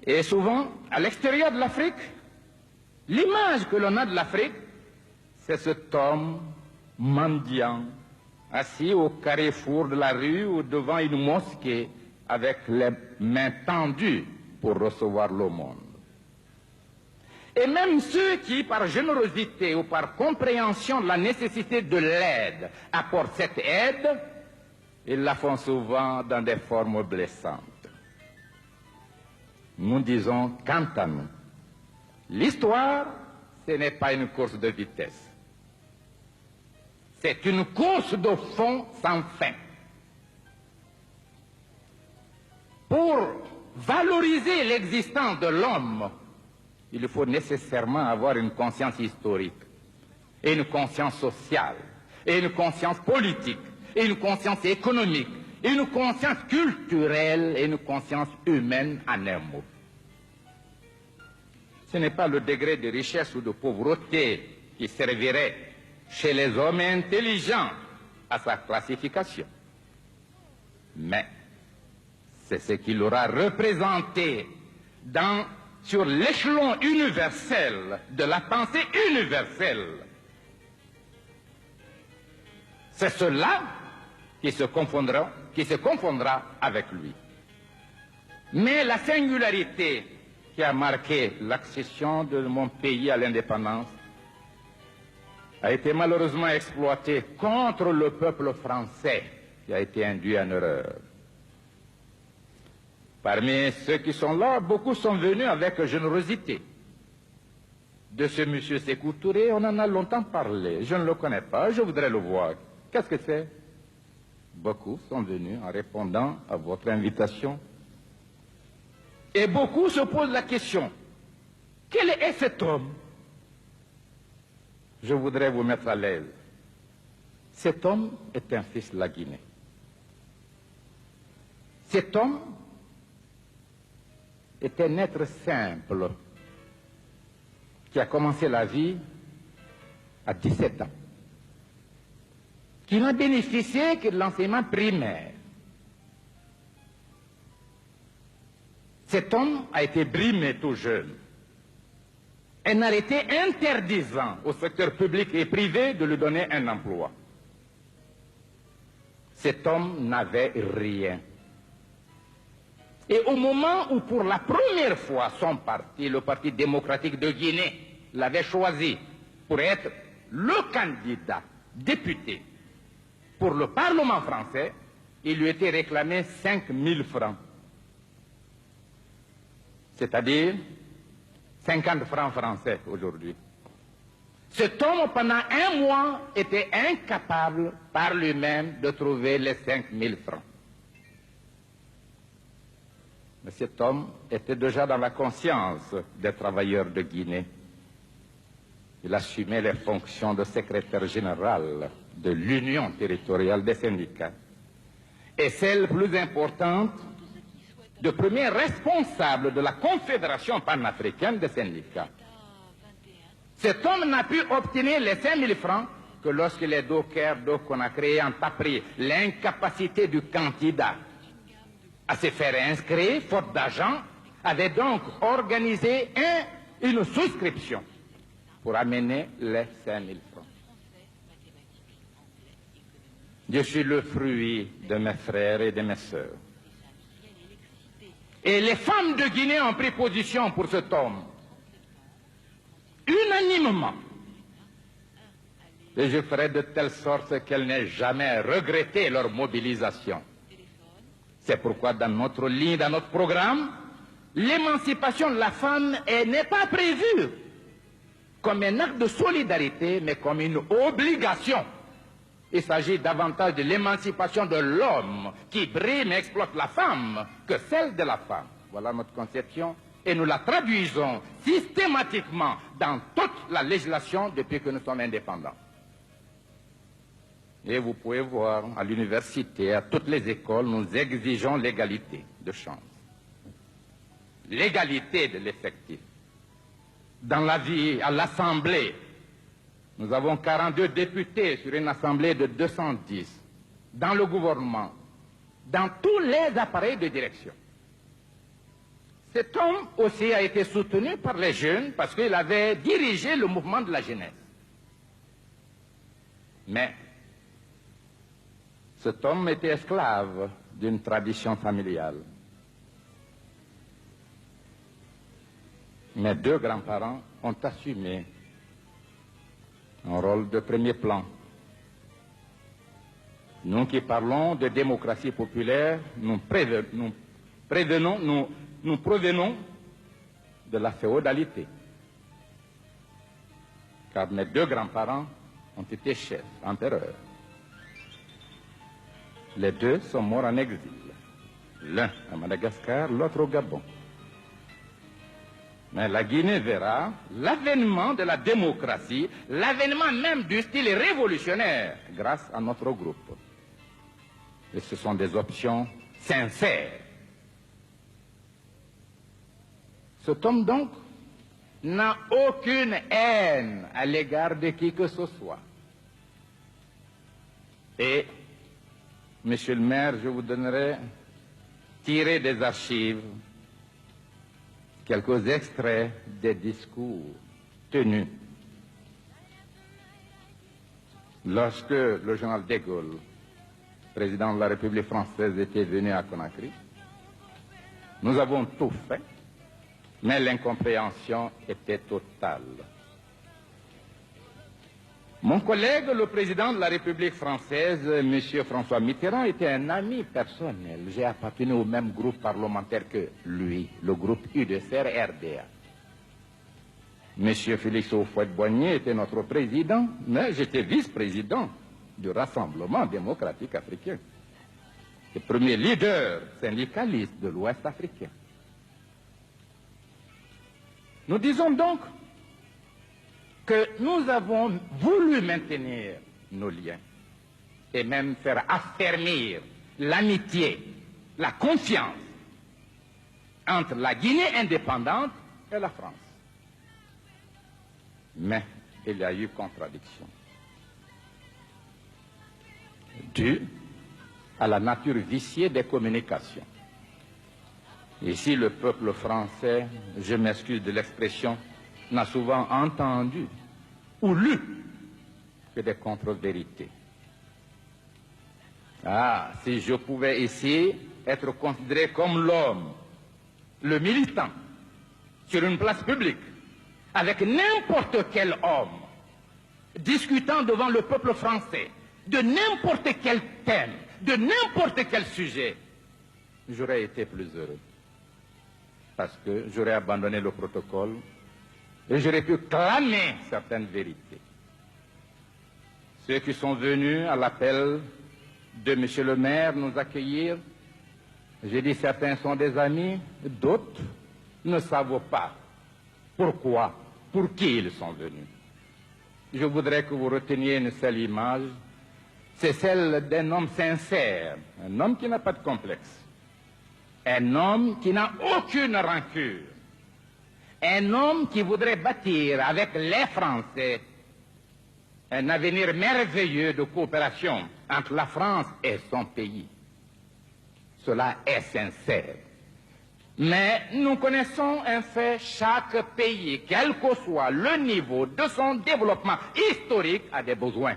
Et souvent, à l'extérieur de l'Afrique, l'image que l'on a de l'Afrique, c'est cet homme mendiant, assis au carrefour de la rue ou devant une mosquée avec les mains tendues pour recevoir l'aumône. Et même ceux qui, par générosité ou par compréhension de la nécessité de l'aide, apportent cette aide, ils la font souvent dans des formes blessantes. Nous disons, quant à nous, l'histoire, ce n'est pas une course de vitesse. C'est une course de fond sans fin. Pour valoriser l'existence de l'homme, il faut nécessairement avoir une conscience historique, et une conscience sociale, et une conscience politique, et une conscience économique, et une conscience culturelle, et une conscience humaine en un mot. Ce n'est pas le degré de richesse ou de pauvreté qui servirait chez les hommes intelligents à sa classification, mais c'est ce qu'il aura représenté sur l'échelon universel de la pensée universelle. C'est cela qui se confondra avec lui. Mais la singularité qui a marqué l'accession de mon pays à l'indépendance a été malheureusement exploitée contre le peuple français qui a été induit en erreur. Parmi ceux qui sont là, beaucoup sont venus avec générosité. De ce monsieur Sékou Touré, on en a longtemps parlé. Je ne le connais pas, je voudrais le voir. Qu'est-ce que c'est? Beaucoup sont venus en répondant à votre invitation. Et beaucoup se posent la question, quel est cet homme? Je voudrais vous mettre à l'aise. Cet homme est un fils de la Guinée. Cet homme est un être simple qui a commencé la vie à 17 ans, qui n'a bénéficié que de l'enseignement primaire. Cet homme a été brimé tout jeune. Un arrêté interdisant au secteur public et privé de lui donner un emploi. Cet homme n'avait rien. Et au moment où, pour la première fois, son parti, le Parti démocratique de Guinée, l'avait choisi pour être le candidat député pour le Parlement français, il lui était réclamé 5 000 francs. C'est-à-dire 50 francs français aujourd'hui. Cet homme, pendant un mois, était incapable par lui-même de trouver les 5 000 francs. Mais cet homme était déjà dans la conscience des travailleurs de Guinée. Il assumait les fonctions de secrétaire général de l'Union territoriale des syndicats. Et celle plus importante, de premier responsable de la Confédération panafricaine des syndicats. Cet homme n'a pu obtenir les 5 000 francs que lorsque les dockers de Conakry ont appris l'incapacité du candidat à se faire inscrire, faute d'argent, avait donc organisé une souscription pour amener les 5 000 francs. Je suis le fruit de mes frères et de mes sœurs. Et les femmes de Guinée ont pris position pour cet homme, unanimement. Et je ferai de telle sorte qu'elles n'aient jamais regretté leur mobilisation. C'est pourquoi dans notre ligne, dans notre programme, l'émancipation de la femme n'est pas prévue comme un acte de solidarité, mais comme une obligation. Il s'agit davantage de l'émancipation de l'homme qui brime et exploite la femme que celle de la femme. Voilà notre conception et nous la traduisons systématiquement dans toute la législation depuis que nous sommes indépendants. Et vous pouvez voir à l'université, à toutes les écoles, nous exigeons l'égalité de chance. L'égalité de l'effectif. Dans la vie, à l'Assemblée, nous avons 42 députés sur une assemblée de 210. Dans le gouvernement, dans tous les appareils de direction. Cet homme aussi a été soutenu par les jeunes parce qu'il avait dirigé le mouvement de la jeunesse. Mais cet homme était esclave d'une tradition familiale. Mes deux grands-parents ont assumé un rôle de premier plan. Nous qui parlons de démocratie populaire, nous provenons de la féodalité. Car mes deux grands-parents ont été chefs, empereurs. Les deux sont morts en exil. L'un à Madagascar, l'autre au Gabon. Mais la Guinée verra l'avènement de la démocratie, l'avènement même du style révolutionnaire grâce à notre groupe. Et ce sont des options sincères. Cet homme donc n'a aucune haine à l'égard de qui que ce soit. Et, monsieur le maire, je vous donnerai, tiré des archives, quelques extraits des discours tenus lorsque le général de Gaulle, président de la République française, était venu à Conakry. Nous avons tout fait, mais l'incompréhension était totale. Mon collègue, le président de la République française, M. François Mitterrand, était un ami personnel. J'ai appartenu au même groupe parlementaire que lui, le groupe UDCR-RDA. M. Félix Houphouët-Boigny était notre président, mais j'étais vice-président du Rassemblement démocratique africain, le premier leader syndicaliste de l'Ouest africain. Nous disons donc que nous avons voulu maintenir nos liens et même faire affermir l'amitié, la confiance entre la Guinée indépendante et la France. Mais il y a eu contradiction, due à la nature viciée des communications. Ici, le peuple français, je m'excuse de l'expression, n'a souvent entendu ou lu que des contre-vérités. Ah, si je pouvais ici être considéré comme l'homme, le militant, sur une place publique, avec n'importe quel homme, discutant devant le peuple français, de n'importe quel thème, de n'importe quel sujet, j'aurais été plus heureux. Parce que j'aurais abandonné le protocole et j'aurais pu clamer certaines vérités. Ceux qui sont venus à l'appel de M. le maire nous accueillir, j'ai dit certains sont des amis, d'autres ne savent pas pourquoi, pour qui ils sont venus. Je voudrais que vous reteniez une seule image, c'est celle d'un homme sincère, un homme qui n'a pas de complexe. Un homme qui n'a aucune rancune. Un homme qui voudrait bâtir avec les Français un avenir merveilleux de coopération entre la France et son pays. Cela est sincère. Mais nous connaissons un fait, chaque pays, quel que soit le niveau de son développement historique, a des besoins.